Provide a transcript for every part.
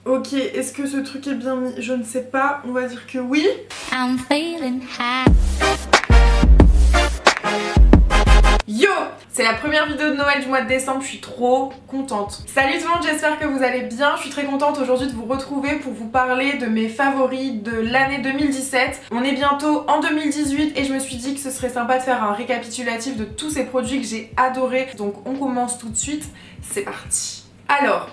Ok, est-ce que ce truc est bien mis? Je ne sais pas, on va dire que oui. I'm feeling high. Yo! C'est la première vidéo de Noël du mois de décembre, je suis trop contente. Salut tout le monde, j'espère que vous allez bien. Je suis très contente aujourd'hui de vous retrouver pour vous parler de mes favoris de l'année 2017. On est bientôt en 2018 et je me suis dit que ce serait sympa de faire un récapitulatif de tous ces produits que j'ai adorés. Donc on commence tout de suite, c'est parti. Alors,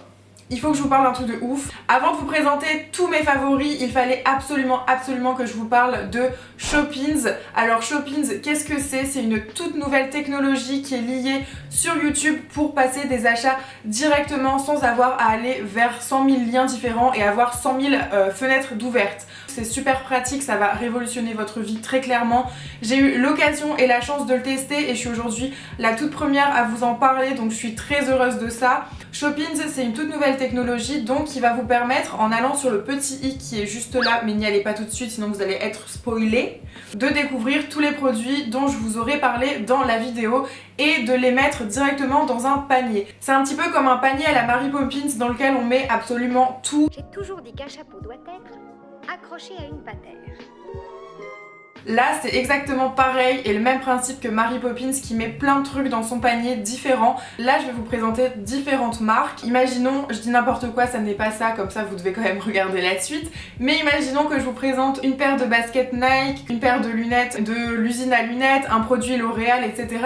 il faut que je vous parle d'un truc de ouf. Avant de vous présenter tous mes favoris, il fallait absolument que je vous parle de Shoppinz. Alors Shoppinz, qu'est-ce que c'est? C'est une toute nouvelle technologie qui est liée sur YouTube pour passer des achats directement sans avoir à aller vers 100 000 liens différents et avoir 100 000 fenêtres d'ouvertes. C'est super pratique, ça va révolutionner votre vie très clairement. J'ai eu l'occasion et la chance de le tester et je suis aujourd'hui la toute première à vous en parler, donc je suis très heureuse de ça. Shoppinz, c'est une toute nouvelle technologie donc qui va vous permettre, en allant sur le petit i qui est juste là, mais n'y allez pas tout de suite sinon vous allez être spoilé, de découvrir tous les produits dont je vous aurais parlé dans la vidéo et de les mettre directement dans un panier. C'est un petit peu comme un panier à la Mary Poppins dans lequel on met absolument tout. J'ai toujours dit qu'un chapeau doit être accroché à une patère. Là c'est exactement pareil et le même principe que Mary Poppins qui met plein de trucs dans son panier différents. Là je vais vous présenter différentes marques. Imaginons, je dis n'importe quoi, ça n'est pas ça, comme ça vous devez quand même regarder la suite. Mais imaginons que je vous présente une paire de baskets Nike, une paire de lunettes de l'usine à lunettes, un produit L'Oréal, etc.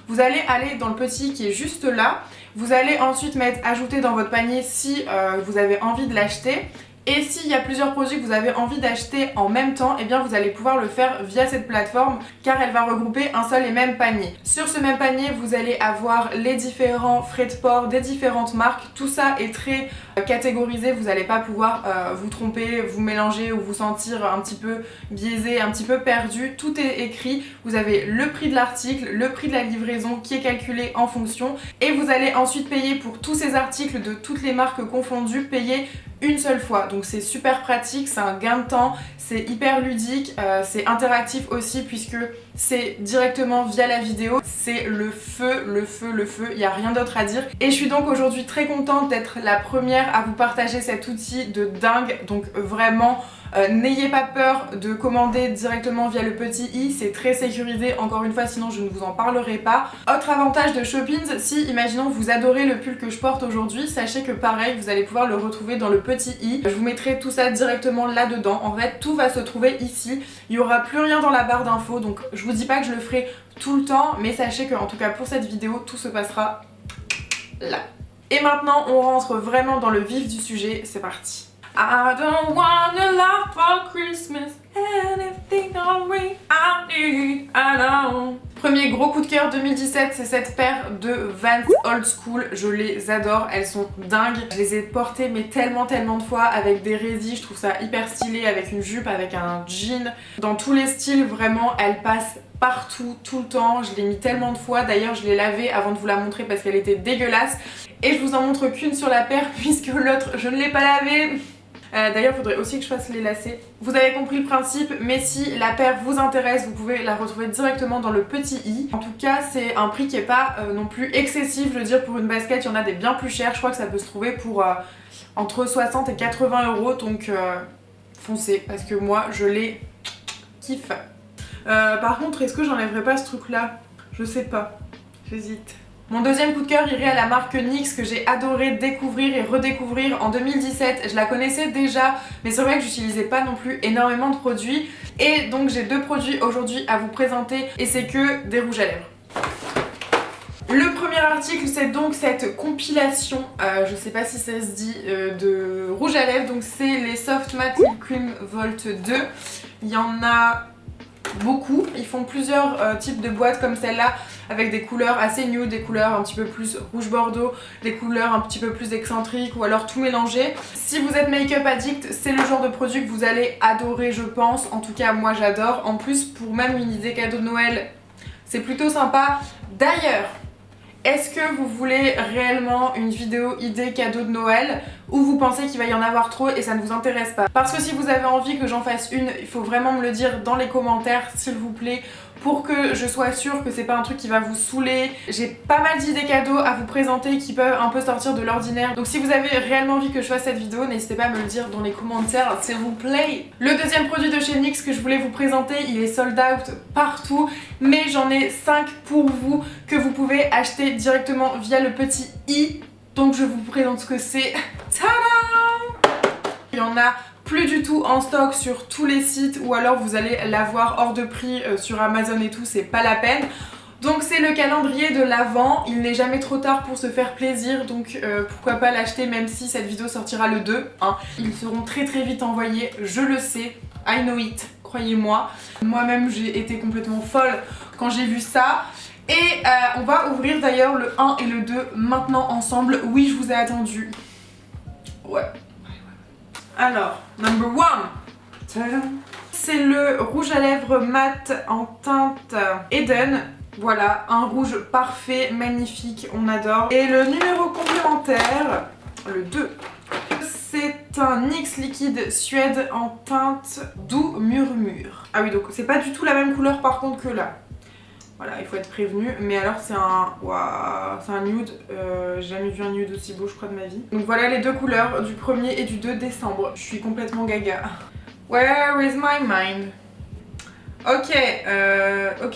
Vous allez aller dans le petit qui est juste là. Vous allez ensuite mettre ajouter dans votre panier si vous avez envie de l'acheter. Et s'il y a plusieurs produits que vous avez envie d'acheter en même temps, eh bien vous allez pouvoir le faire via cette plateforme car elle va regrouper un seul et même panier. Sur ce même panier, vous allez avoir les différents frais de port des différentes marques. Tout ça est très catégorisé, vous n'allez pas pouvoir vous tromper, vous mélanger ou vous sentir un petit peu biaisé, un petit peu perdu. Tout est écrit, vous avez le prix de l'article, le prix de la livraison qui est calculé en fonction et vous allez ensuite payer pour tous ces articles de toutes les marques confondues, payer une seule fois. Donc c'est super pratique, c'est un gain de temps, c'est hyper ludique, c'est interactif aussi puisque c'est directement via la vidéo. C'est le feu, il n'y a rien d'autre à dire. Et je suis donc aujourd'hui très contente d'être la première à vous partager cet outil de dingue. Donc vraiment, n'ayez pas peur de commander directement via le petit i, c'est très sécurisé encore une fois, sinon je ne vous en parlerai pas. Autre avantage de Shoppinz, si imaginons vous adorez le pull que je porte aujourd'hui, sachez que pareil vous allez pouvoir le retrouver dans le petit i. Je vous mettrai tout ça directement là-dedans. En fait tout va se trouver ici, il n'y aura plus rien dans la barre d'infos, donc je vous dis pas que je le ferai tout le temps, mais sachez que en tout cas pour cette vidéo tout se passera là. Et maintenant on rentre vraiment dans le vif du sujet, c'est parti. I don't wanna love for Christmas, anything I need, I know. Premier gros coup de cœur 2017, c'est cette paire de Vans Old School, je les adore, elles sont dingues. Je les ai portées mais tellement de fois avec des résis, je trouve ça hyper stylé, avec une jupe, avec un jean. Dans tous les styles, vraiment, elles passent partout, tout le temps. Je l'ai mis tellement de fois, d'ailleurs je l'ai lavée avant de vous la montrer parce qu'elle était dégueulasse. Et je vous en montre qu'une sur la paire puisque l'autre je ne l'ai pas lavée. D'ailleurs il faudrait aussi que je fasse les lacets. Vous avez compris le principe, mais si la paire vous intéresse, vous pouvez la retrouver directement dans le petit i. En tout cas c'est un prix qui est pas non plus excessif, je veux dire pour une basket il y en a des bien plus chères. Je crois que ça peut se trouver pour entre 60 et 80 €, donc foncez parce que moi je les kiffe. Par contre est-ce que j'enlèverai pas ce truc là? Je sais pas, j'hésite. Mon deuxième coup de cœur irait à la marque NYX que j'ai adoré découvrir et redécouvrir en 2017. Je la connaissais déjà, mais c'est vrai que j'utilisais pas non plus énormément de produits. Et donc j'ai deux produits aujourd'hui à vous présenter et c'est que des rouges à lèvres. Le premier article c'est donc cette compilation, je sais pas si ça se dit, de rouge à lèvres. Donc c'est les Soft Matte Lip Cream Volt 2. Il y en a beaucoup, ils font plusieurs types de boîtes comme celle-là avec des couleurs assez nude, des couleurs un petit peu plus rouge bordeaux, des couleurs un petit peu plus excentriques ou alors tout mélangé. Si vous êtes make-up addict, c'est le genre de produit que vous allez adorer je pense, en tout cas moi j'adore. En plus pour même une idée cadeau de Noël, c'est plutôt sympa. D'ailleurs, est-ce que vous voulez réellement une vidéo idée cadeau de Noël ou vous pensez qu'il va y en avoir trop et ça ne vous intéresse pas? Parce que si vous avez envie que j'en fasse une, il faut vraiment me le dire dans les commentaires s'il vous plaît pour que je sois sûre que c'est pas un truc qui va vous saouler. J'ai pas mal d'idées cadeaux à vous présenter qui peuvent un peu sortir de l'ordinaire. Donc si vous avez réellement envie que je fasse cette vidéo, n'hésitez pas à me le dire dans les commentaires, s'il vous plaît. Le deuxième produit de chez NYX que je voulais vous présenter, il est sold out partout, mais j'en ai 5 pour vous que vous pouvez acheter directement via le petit i. Donc je vous présente ce que c'est. Tada! Il y en a plus du tout en stock sur tous les sites, ou alors vous allez l'avoir hors de prix sur Amazon et tout, c'est pas la peine. Donc c'est le calendrier de l'Avent, il n'est jamais trop tard pour se faire plaisir, donc pourquoi pas l'acheter même si cette vidéo sortira le 2. Hein. Ils seront très vite envoyés, je le sais, I know it, croyez-moi. Moi-même j'ai été complètement folle quand j'ai vu ça. Et on va ouvrir d'ailleurs le 1 et le 2 maintenant ensemble. Oui, je vous ai attendu. Ouais. Alors, number 1, c'est le rouge à lèvres mat en teinte Eden. Voilà, un rouge parfait, magnifique, on adore. Et le numéro complémentaire, le 2, c'est un NYX liquide Suède en teinte doux murmure. Ah oui, donc c'est pas du tout la même couleur par contre que là. Voilà, il faut être prévenu, mais alors c'est un... Waouh, c'est un nude, j'ai jamais vu un nude aussi beau je crois de ma vie. Donc voilà les deux couleurs du 1er et du 2 décembre. Je suis complètement gaga. Where is my mind? Ok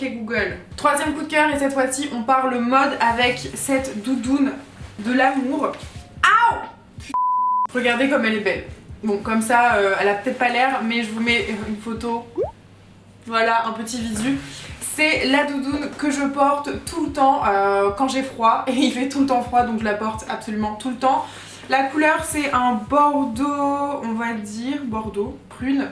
Google. Troisième coup de cœur, et cette fois-ci on part le mode avec cette doudoune de l'amour. Aouh! Regardez comme elle est belle. Bon comme ça elle a peut-être pas l'air, mais je vous mets une photo. Voilà, un petit visu. C'est la doudoune que je porte tout le temps quand j'ai froid, et il fait tout le temps froid donc je la porte absolument tout le temps. La couleur c'est un bordeaux, on va dire, bordeaux, prune.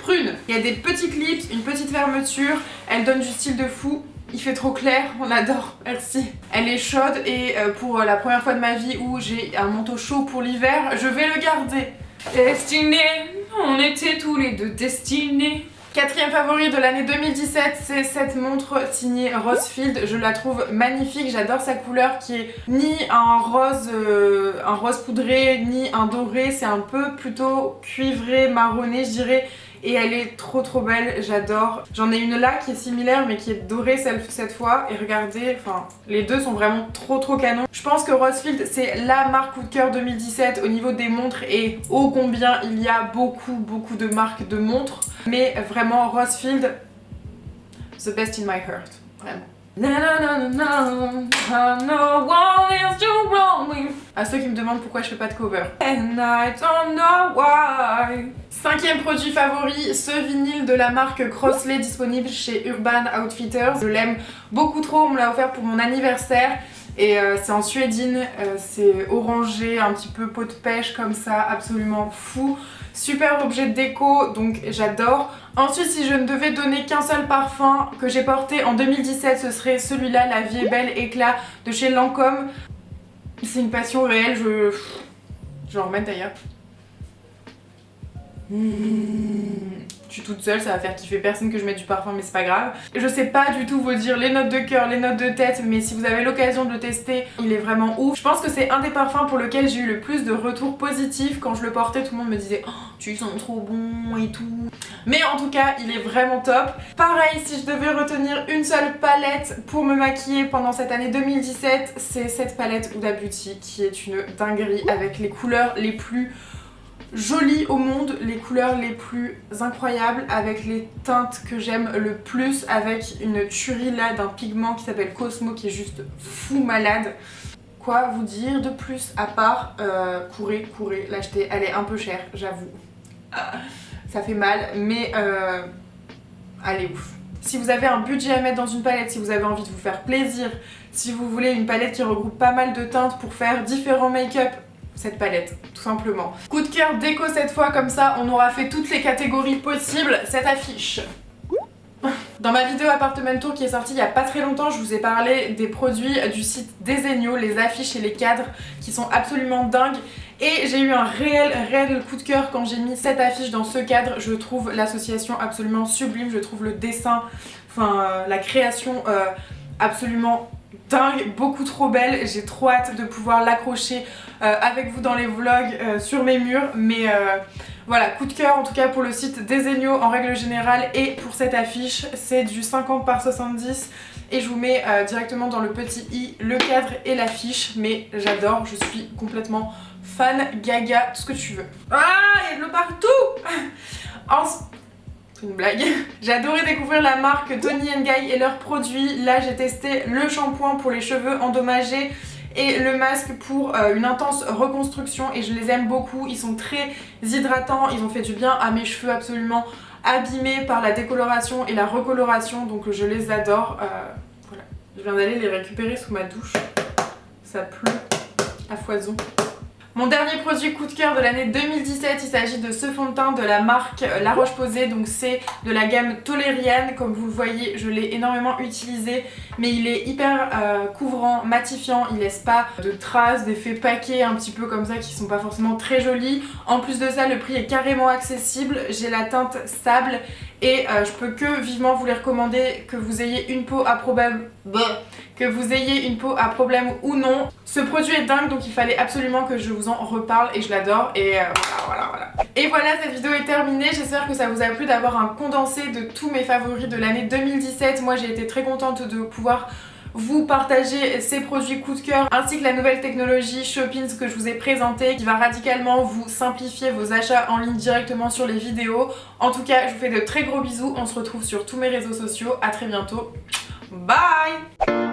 Il y a des petits clips, une petite fermeture, elle donne du style de fou. Il fait trop clair, on adore, merci. Elle est chaude et pour la première fois de ma vie où j'ai un manteau chaud pour l'hiver, je vais le garder. Destinée, on était tous les deux destinés. Quatrième favori de l'année 2017, c'est cette montre signée Rosefield. Je la trouve magnifique, j'adore sa couleur qui est ni un rose poudré, ni un doré, c'est un peu plutôt cuivré, marronné je dirais. Et elle est trop belle, j'adore. J'en ai une là qui est similaire mais qui est dorée cette fois. Et regardez, enfin les deux sont vraiment trop canon. Je pense que Rosefield c'est la marque coup de cœur 2017 au niveau des montres, et ô combien il y a beaucoup de marques de montres. Mais vraiment Rosefield, the best in my heart, vraiment. À ceux qui me demandent pourquoi je fais pas de cover. And I don't know why. Cinquième produit favori, ce vinyle de la marque Crossley disponible chez Urban Outfitters. Je l'aime beaucoup trop, on me l'a offert pour mon anniversaire. Et c'est en suédine, c'est orangé, un petit peu peau de pêche comme ça, absolument fou. Super objet de déco, donc j'adore. Ensuite, si je ne devais donner qu'un seul parfum que j'ai porté en 2017, ce serait celui-là, La Vie est belle éclat de chez Lancôme. C'est une passion réelle, je vais en remettre d'ailleurs. Je suis toute seule, ça va faire kiffer personne que je mette du parfum, mais c'est pas grave. Je sais pas du tout vous dire les notes de cœur, les notes de tête, mais si vous avez l'occasion de le tester, il est vraiment ouf. Je pense que c'est un des parfums pour lequel j'ai eu le plus de retours positifs. Quand je le portais, tout le monde me disait oh, tu sens trop bon et tout. Mais en tout cas, il est vraiment top. Pareil, si je devais retenir une seule palette pour me maquiller pendant cette année 2017, c'est cette palette Huda Beauty qui est une dinguerie avec les couleurs les plus jolies au monde, les couleurs les plus incroyables, avec les teintes que j'aime le plus, avec une tuerie là d'un pigment qui s'appelle Cosmo qui est juste fou malade. Quoi vous dire de plus à part courez l'acheter, elle est un peu chère j'avoue. Ça fait mal mais elle est ouf. Si vous avez un budget à mettre dans une palette, si vous avez envie de vous faire plaisir, si vous voulez une palette qui regroupe pas mal de teintes pour faire différents make-up, cette palette, tout simplement. Coup de cœur déco cette fois, comme ça on aura fait toutes les catégories possibles. Cette affiche. Dans ma vidéo Appartement Tour qui est sortie il y a pas très longtemps, je vous ai parlé des produits du site Desenio, les affiches et les cadres qui sont absolument dingues. Et j'ai eu un réel coup de cœur quand j'ai mis cette affiche dans ce cadre. Je trouve l'association absolument sublime, je trouve le dessin, enfin la création absolument dingue, beaucoup trop belle. J'ai trop hâte de pouvoir l'accrocher avec vous dans les vlogs sur mes murs. Mais voilà, coup de cœur en tout cas pour le site Desenio en règle générale et pour cette affiche. C'est du 50 par 70 et je vous mets directement dans le petit i le cadre et l'affiche. Mais j'adore, je suis complètement fan, gaga, tout ce que tu veux. Ah, il y a de l'eau partout. C'est une blague. J'ai adoré découvrir la marque Toni & Guy et leurs produits. Là j'ai testé le shampoing pour les cheveux endommagés et le masque pour une intense reconstruction et je les aime beaucoup. Ils sont très hydratants, ils ont fait du bien à mes cheveux absolument abîmés par la décoloration et la recoloration, donc je les adore. Voilà. Je viens d'aller les récupérer sous ma douche. Ça pleut à foison. Mon dernier produit coup de cœur de l'année 2017, il s'agit de ce fond de teint de la marque La Roche-Posay, donc c'est de la gamme Tolériane. Comme vous le voyez, je l'ai énormément utilisé, mais il est hyper couvrant, matifiant, il laisse pas de traces, d'effets paquets un petit peu comme ça qui sont pas forcément très jolis. En plus de ça, le prix est carrément accessible, j'ai la teinte sable et je peux que vivement vous les recommander, que vous ayez une peau à problème ou non. Ce produit est dingue, donc il fallait absolument que je vous en reparle et je l'adore et voilà. Et voilà, cette vidéo est terminée, j'espère que ça vous a plu d'avoir un condensé de tous mes favoris de l'année 2017. Moi j'ai été très contente de pouvoir vous partager ces produits coup de cœur ainsi que la nouvelle technologie Shoppins que je vous ai présentée qui va radicalement vous simplifier vos achats en ligne directement sur les vidéos. En tout cas, je vous fais de très gros bisous, on se retrouve sur tous mes réseaux sociaux, à très bientôt, bye.